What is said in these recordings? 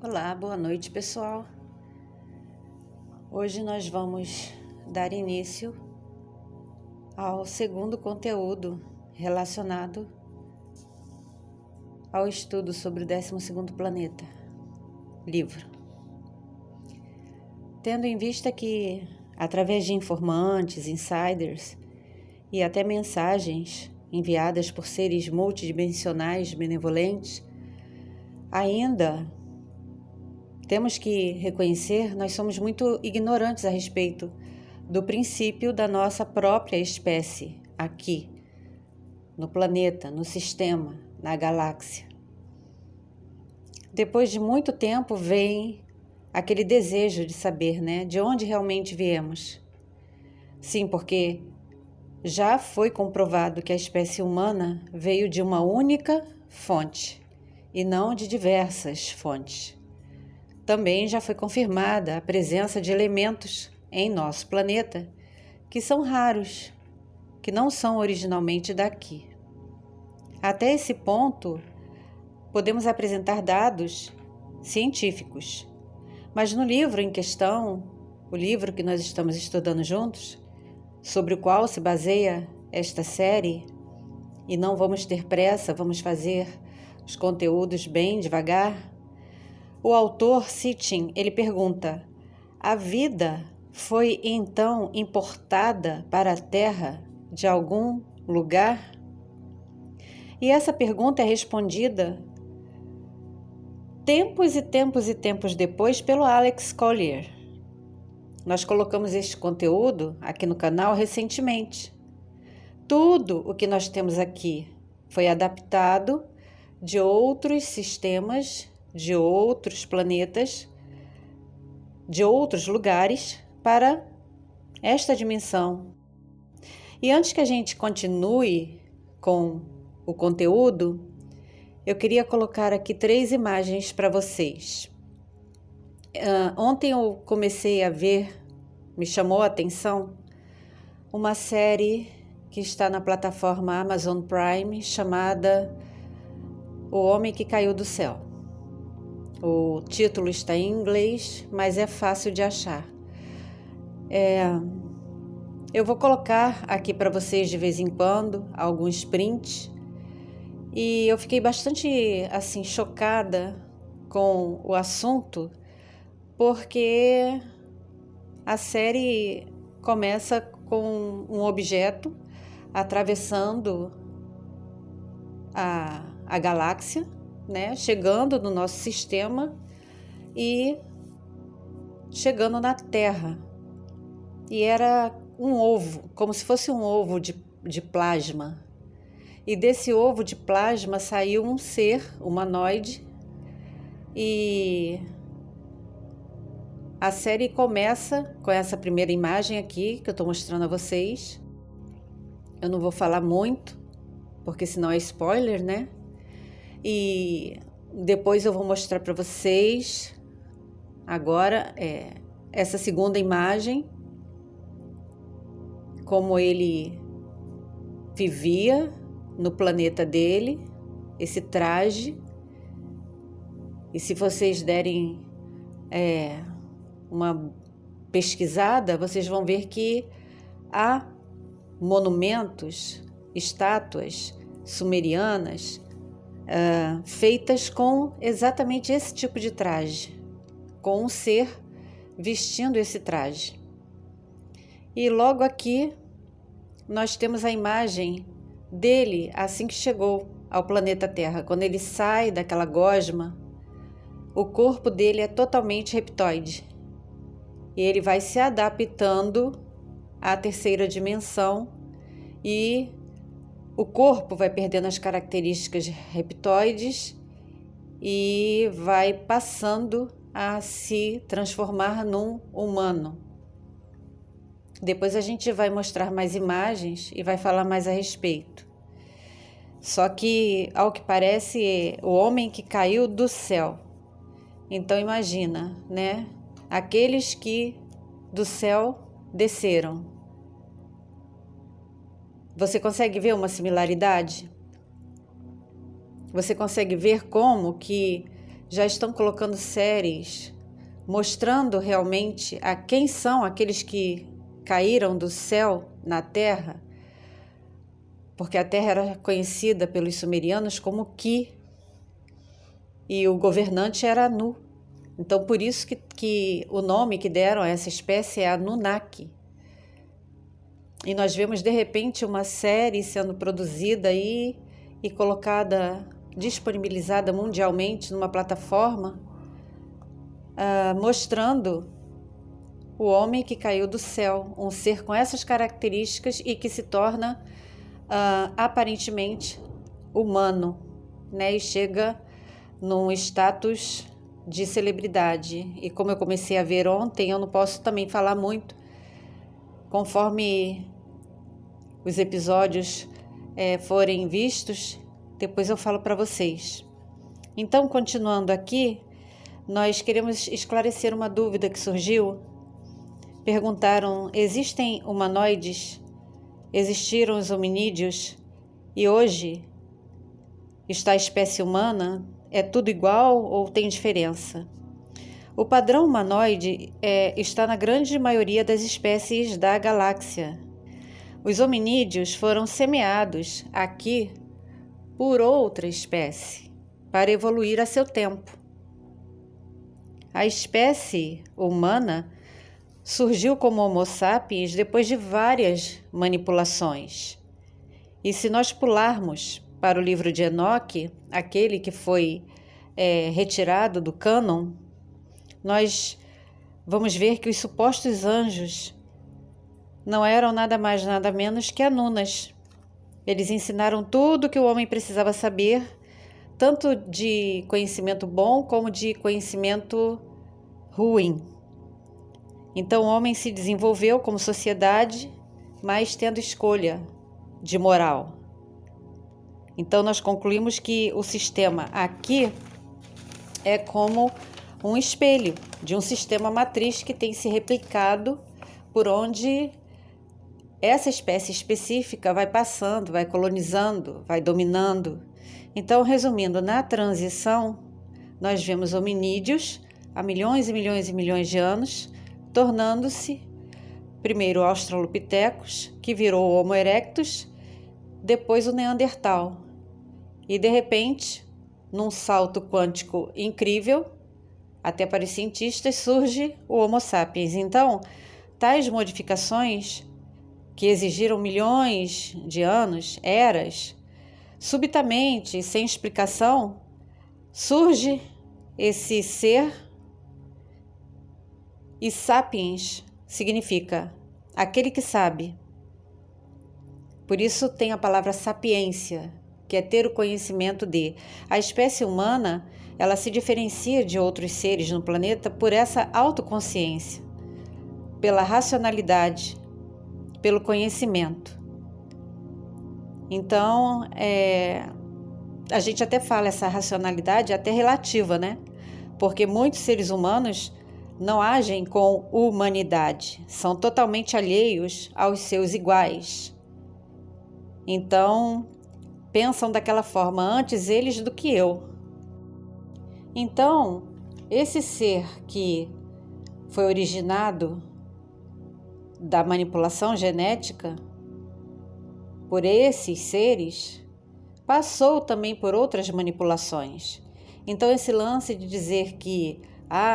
Olá, boa noite, pessoal. Hoje nós vamos dar início ao segundo conteúdo relacionado ao estudo sobre o 12º planeta, livro. Tendo em vista que, através de informantes, insiders e até mensagens enviadas por seres multidimensionais benevolentes, ainda temos que reconhecer, nós somos muito ignorantes a respeito do princípio da nossa própria espécie aqui, no planeta, no sistema, na galáxia. Depois de muito tempo vem aquele desejo de saber, de onde realmente viemos. Sim, porque já foi comprovado que a espécie humana veio de uma única fonte e não de diversas fontes. Também já foi confirmada a presença de elementos em nosso planeta que são raros, que não são originalmente daqui. Até esse ponto, podemos apresentar dados científicos, mas no livro em questão, o livro que nós estamos estudando juntos, sobre o qual se baseia esta série, e não vamos ter pressa, vamos fazer os conteúdos bem devagar. O autor Sitchin, ele pergunta: a vida foi então importada para a Terra de algum lugar? E essa pergunta é respondida tempos e tempos e tempos depois pelo Alex Collier. Nós colocamos este conteúdo aqui no canal recentemente. Tudo o que nós temos aqui foi adaptado de outros sistemas, de outros planetas, de outros lugares para esta dimensão. E antes que a gente continue com o conteúdo, eu queria colocar aqui 3 imagens para vocês. Ontem eu comecei a ver, me chamou a atenção, uma série que está na plataforma Amazon Prime chamada O Homem que Caiu do Céu. O título está em inglês, mas é fácil de achar. Eu vou colocar aqui para vocês de vez em quando alguns prints, e eu fiquei bastante chocada com o assunto, porque a série começa com um objeto atravessando a galáxia, chegando no nosso sistema e chegando na Terra. E era um ovo, como se fosse um ovo de plasma. E desse ovo de plasma saiu um ser humanoide. E a série começa com essa primeira imagem aqui, que eu estou mostrando a vocês. Eu não vou falar muito, porque senão é spoiler, E depois eu vou mostrar para vocês agora essa segunda imagem, como ele vivia no planeta dele, esse traje. E se vocês derem uma pesquisada, vocês vão ver que há monumentos, estátuas sumerianas feitas com exatamente esse tipo de traje, com um ser vestindo esse traje. E logo aqui nós temos a imagem dele assim que chegou ao planeta Terra. Quando ele sai daquela gosma, o corpo dele é totalmente reptoide. E ele vai se adaptando à terceira dimensão e o corpo vai perdendo as características reptoides e vai passando a se transformar num humano. Depois a gente vai mostrar mais imagens e vai falar mais a respeito. Só que, ao que parece, é o homem que caiu do céu. Então imagina, aqueles que do céu desceram. Você consegue ver uma similaridade? Você consegue ver como que já estão colocando séries mostrando realmente a quem são aqueles que caíram do céu na Terra, porque a Terra era conhecida pelos sumerianos como Ki, e o governante era Anu. Então, por isso que o nome que deram a essa espécie é Anunnaki. E nós vemos, de repente, uma série sendo produzida e colocada, disponibilizada mundialmente numa plataforma, mostrando o homem que caiu do céu, um ser com essas características e que se torna aparentemente humano, né? E chega num status de celebridade. E como eu comecei a ver ontem, eu não posso também falar muito, conforme os episódios forem vistos, depois eu falo para vocês. Então, continuando aqui, nós queremos esclarecer uma dúvida que surgiu. Perguntaram: existem humanoides? Existiram os hominídeos? E hoje está a espécie humana? É tudo igual ou tem diferença? O padrão humanoide está na grande maioria das espécies da galáxia. Os hominídeos foram semeados aqui por outra espécie para evoluir a seu tempo. A espécie humana surgiu como Homo sapiens depois de várias manipulações. E se nós pularmos para o livro de Enoque, aquele que foi retirado do cânon, nós vamos ver que os supostos anjos não eram nada mais, nada menos que Anunas. Eles ensinaram tudo o que o homem precisava saber, tanto de conhecimento bom como de conhecimento ruim. Então o homem se desenvolveu como sociedade, mas tendo escolha de moral. Então nós concluímos que o sistema aqui é como um espelho de um sistema matriz que tem se replicado por onde essa espécie específica vai passando, vai colonizando, vai dominando. Então, resumindo, na transição, nós vemos hominídeos há milhões e milhões e milhões de anos, tornando-se primeiro o Australopithecus, que virou o Homo erectus, depois o Neandertal. E de repente, num salto quântico incrível, até para os cientistas, surge o Homo sapiens. Então, tais modificações que exigiram milhões de anos, eras, subitamente, sem explicação, surge esse ser, e sapiens significa aquele que sabe. Por isso tem a palavra sapiência, que é ter o conhecimento de. A espécie humana, ela se diferencia de outros seres no planeta por essa autoconsciência, pela racionalidade, pelo conhecimento. Então, a gente até fala essa racionalidade até relativa, né? Porque muitos seres humanos não agem com humanidade, são totalmente alheios aos seus iguais. Então, pensam daquela forma antes eles do que eu. Então, esse ser que foi originado da manipulação genética por esses seres, passou também por outras manipulações. Então, esse lance de dizer que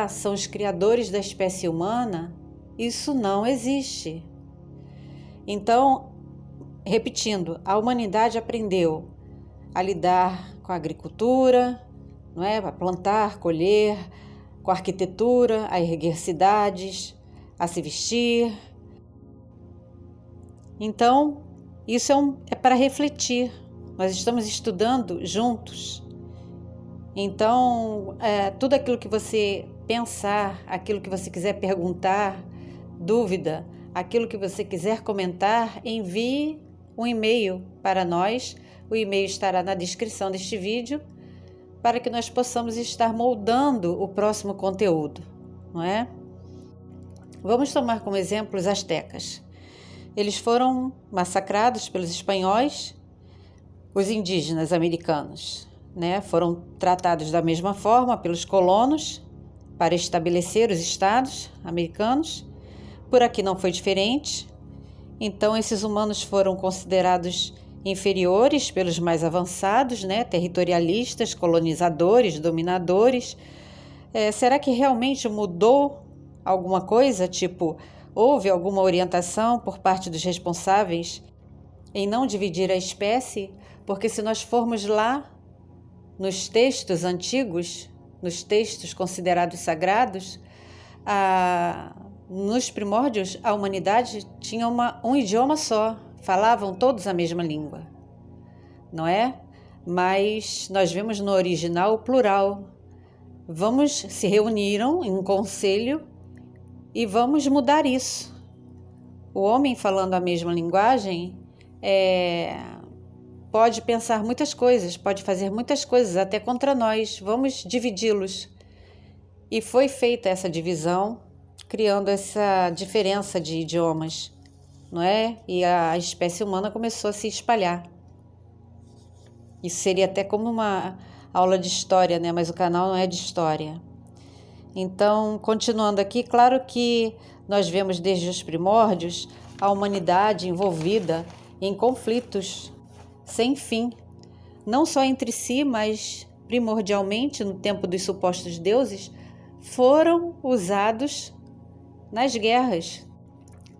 são os criadores da espécie humana, isso não existe. Então, repetindo, a humanidade aprendeu a lidar com a agricultura, não é? A plantar, colher, com a arquitetura, a erguer cidades, a se vestir. Então, isso é para refletir. Nós estamos estudando juntos. Então, tudo aquilo que você pensar, aquilo que você quiser perguntar, dúvida, aquilo que você quiser comentar, envie um e-mail para nós. O e-mail estará na descrição deste vídeo, para que nós possamos estar moldando o próximo conteúdo, não é? Vamos tomar como exemplo os astecas. Eles foram massacrados pelos espanhóis, os indígenas americanos. né, foram tratados da mesma forma pelos colonos para estabelecer os estados americanos. Por aqui não foi diferente. Então, esses humanos foram considerados inferiores pelos mais avançados, né, territorialistas, colonizadores, dominadores. Será que realmente mudou alguma coisa? Tipo, houve alguma orientação por parte dos responsáveis em não dividir a espécie? Porque se nós formos lá nos textos antigos, nos textos considerados sagrados, nos primórdios a humanidade tinha um idioma só, falavam todos a mesma língua, não é? Mas nós vemos no original o plural. Se reuniram em um conselho e vamos mudar isso. O homem falando a mesma linguagem pode pensar muitas coisas, pode fazer muitas coisas até contra nós. Vamos dividi-los. E foi feita essa divisão, criando essa diferença de idiomas, não é? E a espécie humana começou a se espalhar. Isso seria até como uma aula de história, né? Mas o canal não é de história. Então, continuando aqui, claro que nós vemos desde os primórdios a humanidade envolvida em conflitos sem fim, não só entre si, mas primordialmente no tempo dos supostos deuses, foram usados nas guerras.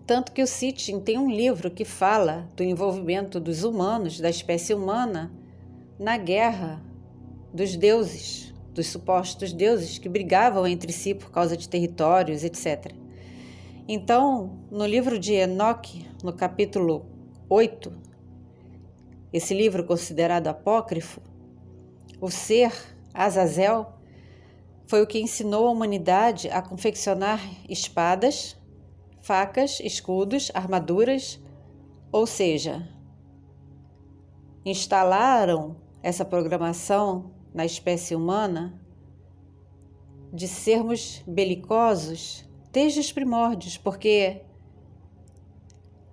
Tanto que o Sitchin tem um livro que fala do envolvimento dos humanos, da espécie humana, na guerra dos deuses, dos supostos deuses que brigavam entre si por causa de territórios, etc. Então, no livro de Enoque, no capítulo 8, esse livro considerado apócrifo, o ser Azazel foi o que ensinou a humanidade a confeccionar espadas, facas, escudos, armaduras, ou seja, instalaram essa programação na espécie humana de sermos belicosos desde os primórdios, porque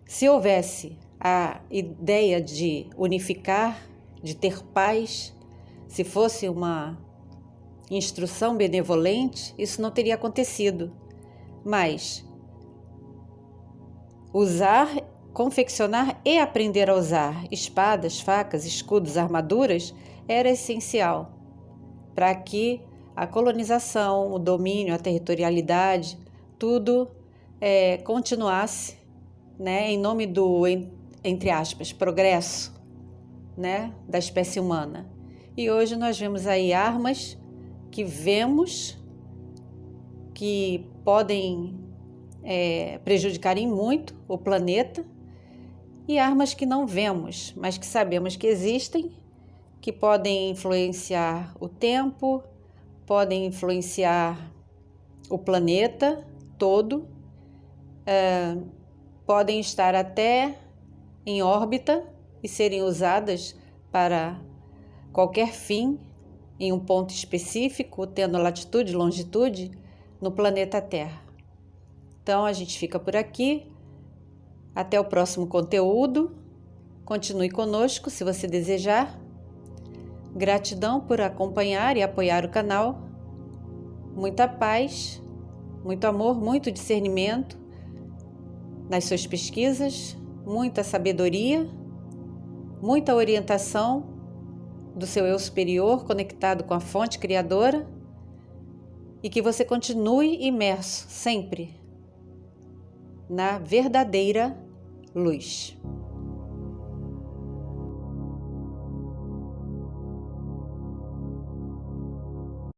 se houvesse a ideia de unificar, de ter paz, se fosse uma instrução benevolente, isso não teria acontecido. Mas confeccionar e aprender a usar espadas, facas, escudos, armaduras era essencial para que a colonização, o domínio, a territorialidade, tudo continuasse, né, em nome do, entre aspas, progresso, né, da espécie humana. E hoje nós vemos aí armas que vemos que podem prejudicar em muito o planeta, e armas que não vemos, mas que sabemos que existem, que podem influenciar o tempo, podem influenciar o planeta todo, podem estar até em órbita e serem usadas para qualquer fim em um ponto específico, tendo latitude e longitude no planeta Terra. Então a gente fica por aqui. Até o próximo conteúdo. Continue conosco se você desejar. Gratidão por acompanhar e apoiar o canal. Muita paz, muito amor, muito discernimento nas suas pesquisas, muita sabedoria, muita orientação do seu eu superior conectado com a fonte criadora, e que você continue imerso sempre na verdadeira luz.